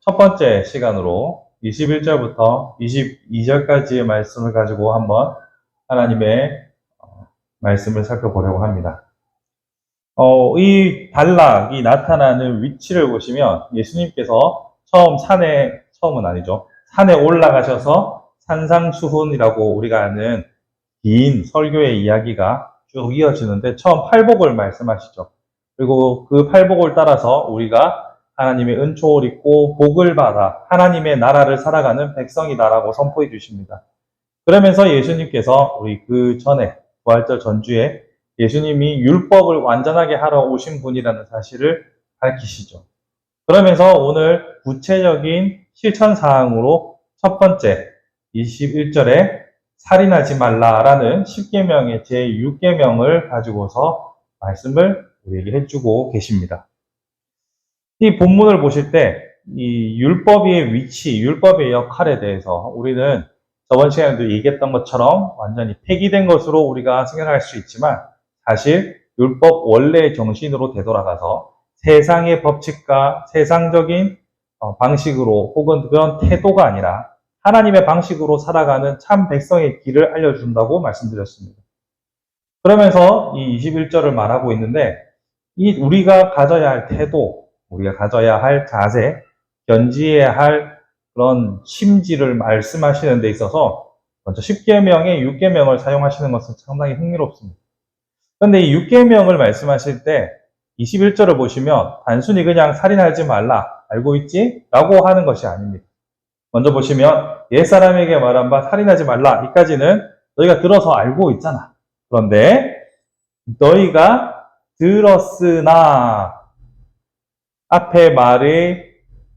첫 번째 시간으로 21절부터 22절까지의 말씀을 가지고 한번 하나님의 말씀을 살펴보려고 합니다. 이 단락이 나타나는 위치를 보시면 예수님께서 처음은 아니죠. 산에 올라가셔서 산상수훈이라고 우리가 아는 긴 설교의 이야기가 쭉 이어지는데 처음 팔복을 말씀하시죠. 그리고 그 팔복을 따라서 우리가 하나님의 은총을 입고 복을 받아 하나님의 나라를 살아가는 백성이다라고 선포해 주십니다. 그러면서 예수님께서 우리 그 전에 부활절 전주에 예수님이 율법을 완전하게 하러 오신 분이라는 사실을 밝히시죠. 그러면서 오늘 구체적인 실천사항으로 첫 번째 21절에 살인하지 말라라는 10계명의 제6계명을 가지고서 말씀을 우리에게 해주고 계십니다. 이 본문을 보실 때 이 율법의 위치, 율법의 역할에 대해서 우리는 저번 시간에도 얘기했던 것처럼 완전히 폐기된 것으로 우리가 생각할 수 있지만 사실 율법 원래의 정신으로 되돌아가서 세상의 법칙과 세상적인 방식으로 혹은 그런 태도가 아니라 하나님의 방식으로 살아가는 참 백성의 길을 알려준다고 말씀드렸습니다. 그러면서 이 21절을 말하고 있는데 이 우리가 가져야 할 태도, 우리가 가져야 할 자세, 견지해야 할 그런 심지를 말씀하시는 데 있어서 먼저 10계명에 6계명을 사용하시는 것은 상당히 흥미롭습니다. 그런데 이 6계명을 말씀하실 때 21절을 보시면 단순히 그냥 살인하지 말라, 알고 있지? 라고 하는 것이 아닙니다. 먼저 보시면 옛사람에게 말한 바 살인하지 말라, 이까지는 너희가 들어서 알고 있잖아. 그런데 너희가 들었으나 앞에 말의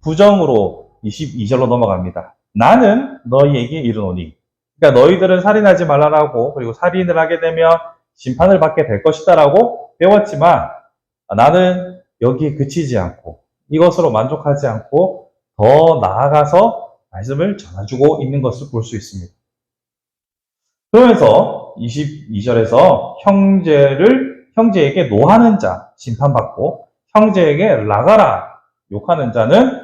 부정으로 22절로 넘어갑니다. 나는 너희에게 이르노니. 그러니까 너희들은 살인하지 말라라고 그리고 살인을 하게 되면 심판을 받게 될 것이다라고 배웠지만 나는 여기에 그치지 않고 이것으로 만족하지 않고 더 나아가서 말씀을 전해주고 있는 것을 볼 수 있습니다. 그러면서 22절에서 형제에게 노하는 자 심판받고 형제에게 나가라 욕하는 자는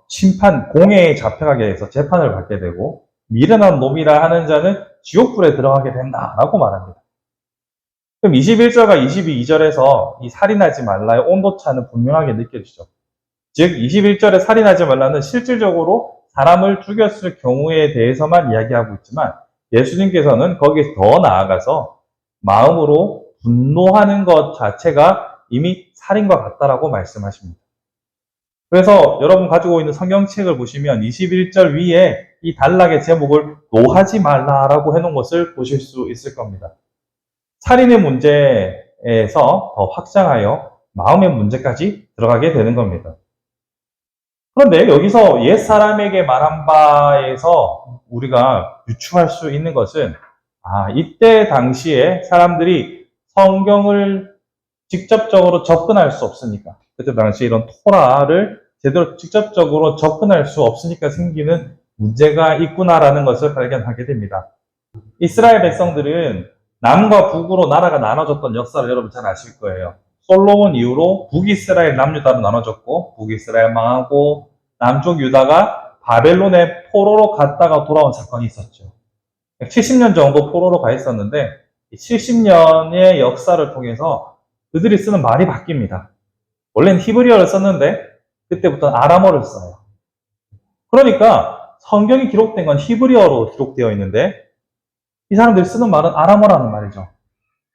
심판 공회에 잡혀가게 해서 재판을 받게 되고 미련한 놈이라 하는 자는 지옥불에 들어가게 된다라고 말합니다. 그럼 21절과 22절에서 이 살인하지 말라의 온도차는 분명하게 느껴지죠. 즉 21절에 살인하지 말라는 실질적으로 사람을 죽였을 경우에 대해서만 이야기하고 있지만 예수님께서는 거기에 더 나아가서 마음으로 분노하는 것 자체가 이미 살인과 같다라고 말씀하십니다. 그래서 여러분 가지고 있는 성경책을 보시면 21절 위에 이 단락의 제목을 노하지 말라라고 해놓은 것을 보실 수 있을 겁니다. 살인의 문제에서 더 확장하여 마음의 문제까지 들어가게 되는 겁니다. 그런데 여기서 옛사람에게 말한 바에서 우리가 유추할 수 있는 것은 이때 당시에 사람들이 성경을 직접적으로 접근할 수 없으니까 그때 당시에 이런 토라를 제대로 직접적으로 접근할 수 없으니까 생기는 문제가 있구나라는 것을 발견하게 됩니다. 이스라엘 백성들은 남과 북으로 나라가 나눠졌던 역사를 여러분 잘 아실 거예요. 솔로몬 이후로 북이스라엘 남유다로 나눠졌고 북이스라엘 망하고 남쪽 유다가 바벨론의 포로로 갔다가 돌아온 사건이 있었죠. 70년 정도 포로로 가 있었는데 70년의 역사를 통해서 그들이 쓰는 말이 바뀝니다. 원래는 히브리어를 썼는데 그때부터는 아람어를 써요. 그러니까 성경이 기록된 건 히브리어로 기록되어 있는데 이 사람들이 쓰는 말은 아람어라는 말이죠.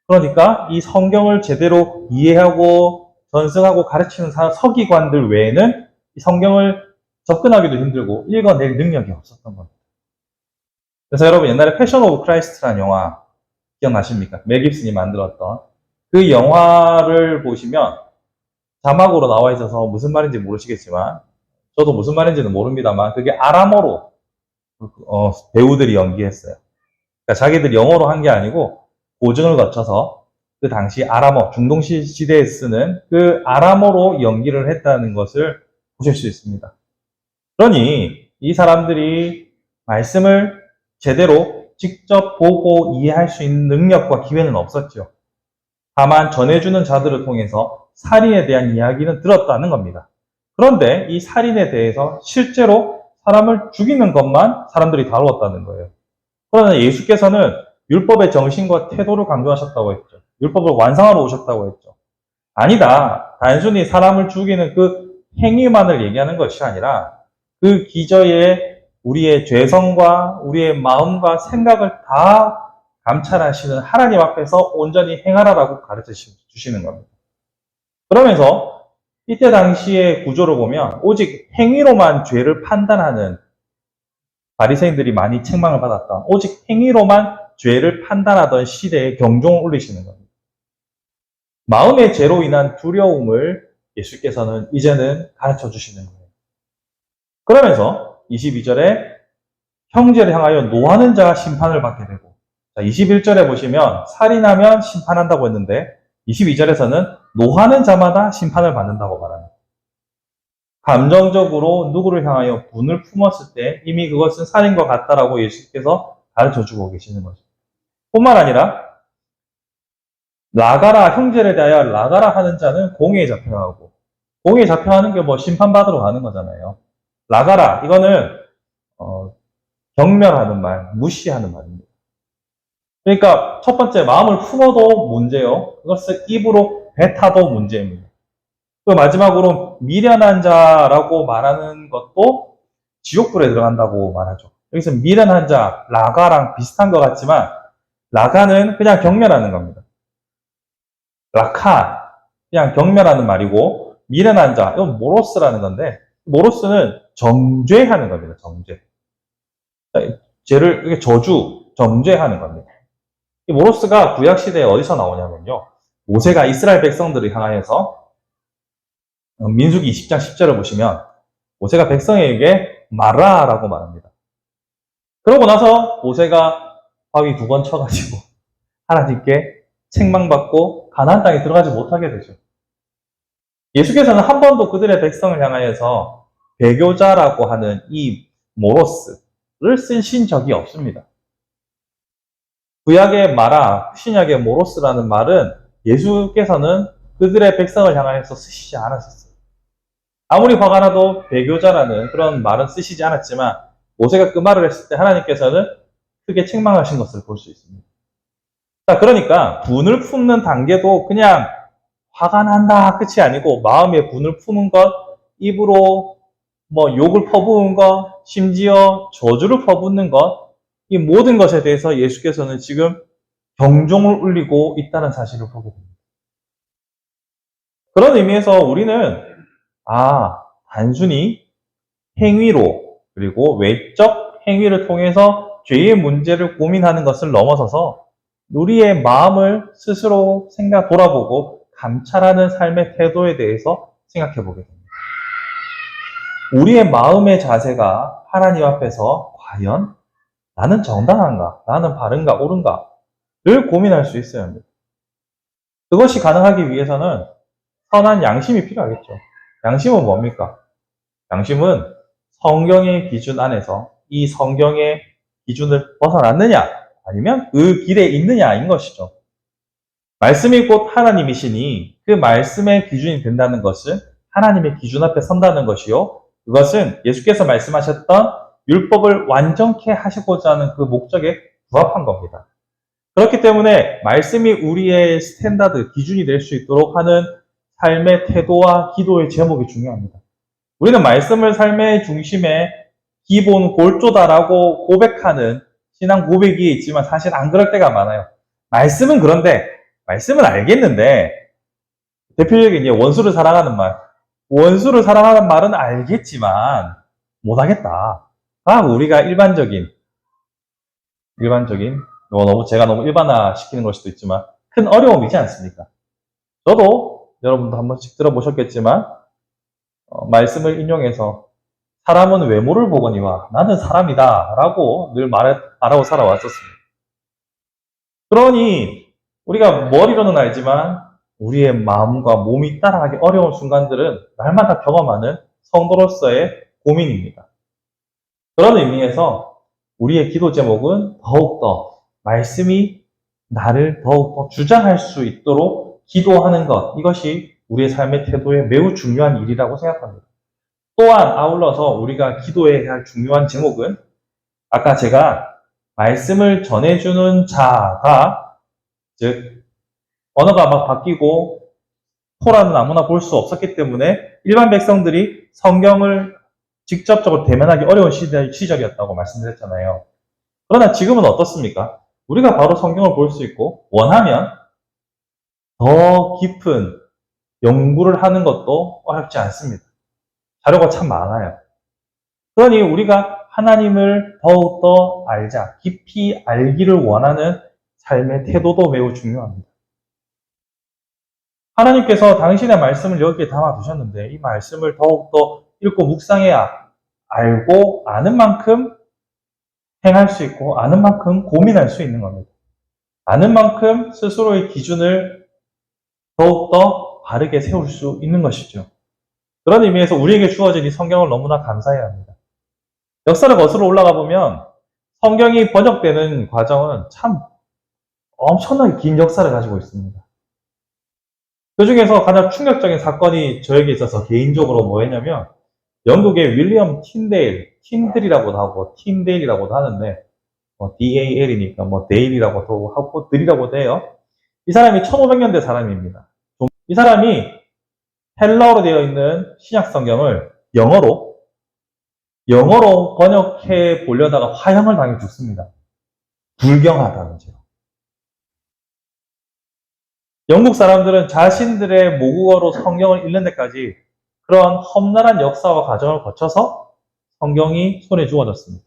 그러니까 이 성경을 제대로 이해하고 전승하고 가르치는 서기관들 외에는 이 성경을 접근하기도 힘들고 읽어낼 능력이 없었던 겁니다. 그래서 여러분 옛날에 패션 오브 크라이스트라는 영화 기억나십니까? 멜 깁슨이 만들었던 그 영화를 보시면 자막으로 나와 있어서 무슨 말인지 모르시겠지만 저도 무슨 말인지는 모릅니다만 그게 아람어로 배우들이 연기했어요. 그러니까 자기들 영어로 한 게 아니고 고증을 거쳐서 그 당시 아람어, 중동 시대에 쓰는 그 아람어로 연기를 했다는 것을 보실 수 있습니다. 그러니 이 사람들이 말씀을 제대로 직접 보고 이해할 수 있는 능력과 기회는 없었죠. 다만 전해주는 자들을 통해서 살인에 대한 이야기는 들었다는 겁니다. 그런데 이 살인에 대해서 실제로 사람을 죽이는 것만 사람들이 다루었다는 거예요. 그러나 예수께서는 율법의 정신과 태도를 강조하셨다고 했죠. 율법을 완성하러 오셨다고 했죠. 아니다. 단순히 사람을 죽이는 그 행위만을 얘기하는 것이 아니라 그 기저에 우리의 죄성과 우리의 마음과 생각을 다 감찰하시는 하나님 앞에서 온전히 행하라라고 가르쳐 주시는 겁니다. 그러면서 이때 당시의 구조를 보면 오직 행위로만 죄를 판단하는 바리새인들이 많이 책망을 받았던 오직 행위로만 죄를 판단하던 시대에 경종을 울리시는 겁니다. 마음의 죄로 인한 두려움을 예수께서는 이제는 가르쳐 주시는 거예요. 그러면서 22절에 형제를 향하여 노하는 자가 심판을 받게 되고, 21절에 보시면 살인하면 심판한다고 했는데 22절에서는 노하는 자마다 심판을 받는다고 말합니다. 감정적으로 누구를 향하여 분을 품었을 때 이미 그것은 살인과 같다라고 예수께서 가르쳐주고 계시는 거죠. 뿐만 아니라 나가라, 형제를 대하여 나가라 하는 자는 공회에 잡혀가고, 공회에 잡혀가는 게 뭐 심판받으러 가는 거잖아요. 나가라, 이거는 경멸하는 말, 무시하는 말입니다. 그러니까 첫 번째 마음을 품어도 문제요. 그것을 입으로 뱉어도 문제입니다. 그 마지막으로 미련한 자라고 말하는 것도 지옥불에 들어간다고 말하죠. 여기서 미련한 자, 라가랑 비슷한 것 같지만 라가는 그냥 경멸하는 겁니다. 라카, 그냥 경멸하는 말이고 미련한 자, 이건 모로스라는 건데 모로스는 정죄하는 겁니다. 정죄. 죄를 저주, 정죄하는 겁니다. 이 모로스가 구약시대에 어디서 나오냐면요. 모세가 이스라엘 백성들을 향하여서 민수기 20장 10절을 보시면 모세가 백성에게 마라라고 말합니다. 그러고 나서 모세가 바위 2번 쳐가지고 하나님께 책망받고 가나안 땅에 들어가지 못하게 되죠. 예수께서는 한 번도 그들의 백성을 향하여서 배교자라고 하는 이 모로스를 쓰신 적이 없습니다. 구약의 마라, 신약의 모로스라는 말은 예수께서는 그들의 백성을 향하여서 쓰시지 않았었어요. 아무리 화가 나도 배교자라는 그런 말은 쓰시지 않았지만 모세가 그 말을 했을 때 하나님께서는 크게 책망하신 것을 볼 수 있습니다. 자, 그러니까 분을 품는 단계도 그냥 화가 난다 끝이 아니고 마음에 분을 품은 것, 입으로 뭐 욕을 퍼부은 것, 심지어 저주를 퍼붓는 것, 이 모든 것에 대해서 예수께서는 지금 경종을 울리고 있다는 사실을 보게 됩니다. 그런 의미에서 우리는 단순히 행위로 그리고 외적 행위를 통해서 죄의 문제를 고민하는 것을 넘어서서 우리의 마음을 스스로 돌아보고 감찰하는 삶의 태도에 대해서 생각해 보게 됩니다. 우리의 마음의 자세가 하나님 앞에서 과연 나는 정당한가? 나는 바른가? 옳은가?를 고민할 수 있어야 합니다. 그것이 가능하기 위해서는 선한 양심이 필요하겠죠. 양심은 뭡니까? 양심은 성경의 기준 안에서 이 성경의 기준을 벗어났느냐 아니면 그 길에 있느냐인 것이죠. 말씀이 곧 하나님이시니 그 말씀의 기준이 된다는 것은 하나님의 기준 앞에 선다는 것이요. 그것은 예수께서 말씀하셨던 율법을 완전케 하시고자 하는 그 목적에 부합한 겁니다. 그렇기 때문에 말씀이 우리의 스탠다드, 기준이 될 수 있도록 하는 삶의 태도와 기도의 제목이 중요합니다. 우리는 말씀을 삶의 중심에 기본 골조다라고 고백하는 신앙 고백이 있지만 사실 안 그럴 때가 많아요. 말씀은 그런데, 말씀은 알겠는데, 대표적인 원수를 사랑하는 말. 원수를 사랑하는 말은 알겠지만 못하겠다. 우리가 일반적인 제가 너무 일반화 시키는 걸 수도 있지만 큰 어려움이지 않습니까? 저도 여러분도 한 번씩 들어보셨겠지만 말씀을 인용해서 사람은 외모를 보거니와 나는 사람이다 라고 늘 말하고 살아왔었습니다. 그러니 우리가 머리로는 알지만 우리의 마음과 몸이 따라가기 어려운 순간들은 날마다 경험하는 성도로서의 고민입니다. 그런 의미에서 우리의 기도 제목은 더욱더 말씀이 나를 더욱더 주장할 수 있도록 기도하는 것, 이것이 우리의 삶의 태도에 매우 중요한 일이라고 생각합니다. 또한 아울러서 우리가 기도해야 할 중요한 제목은 아까 제가 말씀을 전해주는 자가, 즉 언어가 막 바뀌고 토라는 아무나 볼 수 없었기 때문에 일반 백성들이 성경을 직접적으로 대면하기 어려운 시절이었다고 말씀드렸잖아요. 그러나 지금은 어떻습니까? 우리가 바로 성경을 볼 수 있고 원하면 더 깊은 연구를 하는 것도 어렵지 않습니다. 자료가 참 많아요. 그러니 우리가 하나님을 더욱더 알자, 깊이 알기를 원하는 삶의 태도도 매우 중요합니다. 하나님께서 당신의 말씀을 여기에 담아두셨는데 이 말씀을 더욱더 읽고 묵상해야 알고 아는 만큼 행할 수 있고 아는 만큼 고민할 수 있는 겁니다. 아는 만큼 스스로의 기준을 더욱더 바르게 세울 수 있는 것이죠. 그런 의미에서 우리에게 주어진 이 성경을 너무나 감사해야 합니다. 역사를 거슬러 올라가 보면 성경이 번역되는 과정은 참 엄청나게 긴 역사를 가지고 있습니다. 그 중에서 가장 충격적인 사건이 저에게 있어서 개인적으로 뭐였냐면 영국의 윌리엄 틴데일이라고도 하고 틴데일이라고도 하는데 DAL이니까 데일이라고도 하고 들이라고도 해요. 이 사람이 1500년대 사람입니다. 이 사람이 헬라어로 되어 있는 신약 성경을 영어로 번역해 보려다가 화형을 당해 죽습니다. 불경하다는 죄로. 영국 사람들은 자신들의 모국어로 성경을 읽는 데까지 그런 험난한 역사와 과정을 거쳐서 성경이 손에 주어졌습니다.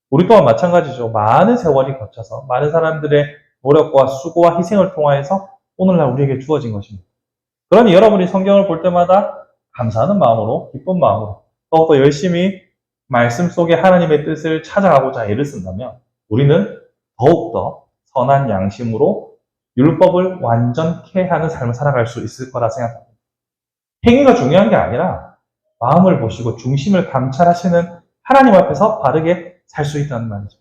우리 또한 마찬가지죠. 많은 세월이 거쳐서 많은 사람들의 노력과 수고와 희생을 통하여서 오늘날 우리에게 주어진 것입니다. 그러니 여러분이 성경을 볼 때마다 감사하는 마음으로, 기쁜 마음으로 더욱더 열심히 말씀 속에 하나님의 뜻을 찾아가고자 애를 쓴다면 우리는 더욱더 선한 양심으로 율법을 완전케 하는 삶을 살아갈 수 있을 거라 생각합니다. 행위가 중요한 게 아니라 마음을 보시고 중심을 감찰하시는 하나님 앞에서 바르게 살 수 있다는 말이죠.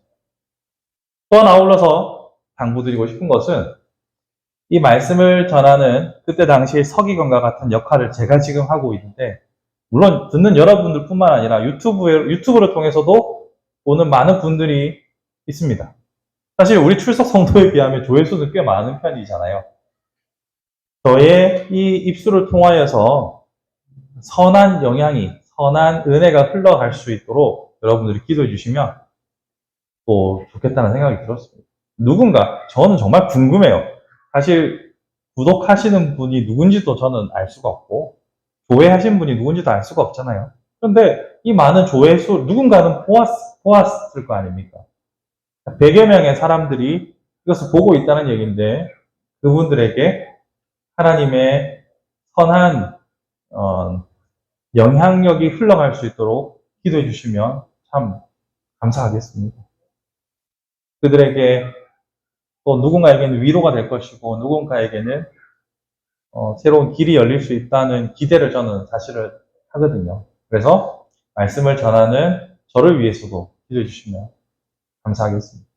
또한 아울러서 당부드리고 싶은 것은 이 말씀을 전하는 그때 당시의 서기관과 같은 역할을 제가 지금 하고 있는데 물론 듣는 여러분들 뿐만 아니라 유튜브를 통해서도 보는 많은 분들이 있습니다. 사실 우리 출석 성도에 비하면 조회수는 꽤 많은 편이잖아요. 저의 이 입술을 통하여서 선한 영향이, 선한 은혜가 흘러갈 수 있도록 여러분들이 기도해 주시면 또 좋겠다는 생각이 들었습니다. 저는 정말 궁금해요. 사실 구독하시는 분이 누군지도 저는 알 수가 없고 조회하신 분이 누군지도 알 수가 없잖아요. 그런데 이 많은 조회수 누군가는 보았을 거 아닙니까? 100여 명의 사람들이 이것을 보고 있다는 얘기인데 그분들에게 하나님의 선한 영향력이 흘러갈 수 있도록 기도해 주시면 참 감사하겠습니다. 그들에게 또 누군가에게는 위로가 될 것이고 누군가에게는 새로운 길이 열릴 수 있다는 기대를 저는 사실을 하거든요. 그래서 말씀을 전하는 저를 위해서도 기도해 주시면 감사하겠습니다.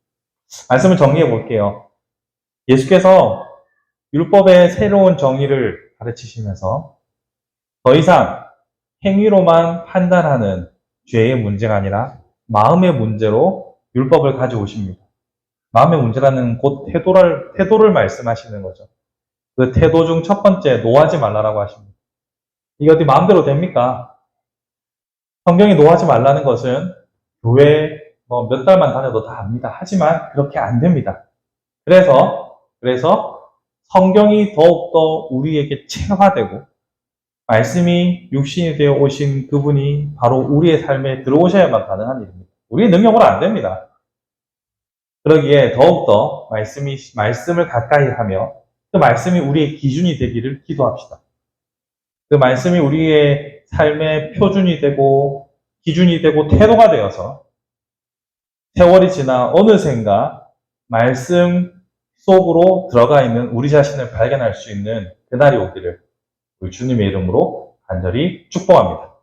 말씀을 정리해 볼게요. 예수께서 율법의 새로운 정의를 가르치시면서 더 이상 행위로만 판단하는 죄의 문제가 아니라 마음의 문제로 율법을 가져오십니다. 마음의 문제라는 곧 태도를 말씀하시는 거죠. 그 태도 중 첫 번째, 노하지 말라라고 하십니다. 이게 어디 마음대로 됩니까? 성경이 노하지 말라는 것은 교회 몇 달만 다녀도 다 압니다. 하지만 그렇게 안 됩니다. 그래서 성경이 더욱더 우리에게 체화되고 말씀이 육신이 되어 오신 그분이 바로 우리의 삶에 들어오셔야만 가능한 일입니다. 우리의 능력으로 안 됩니다. 그러기에 더욱더 말씀을 가까이 하며 그 말씀이 우리의 기준이 되기를 기도합시다. 그 말씀이 우리의 삶의 표준이 되고 기준이 되고 태도가 되어서 세월이 지나 어느샌가 말씀 속으로 들어가 있는 우리 자신을 발견할 수 있는 그날이 오기를 우리 주님의 이름으로 간절히 축복합니다.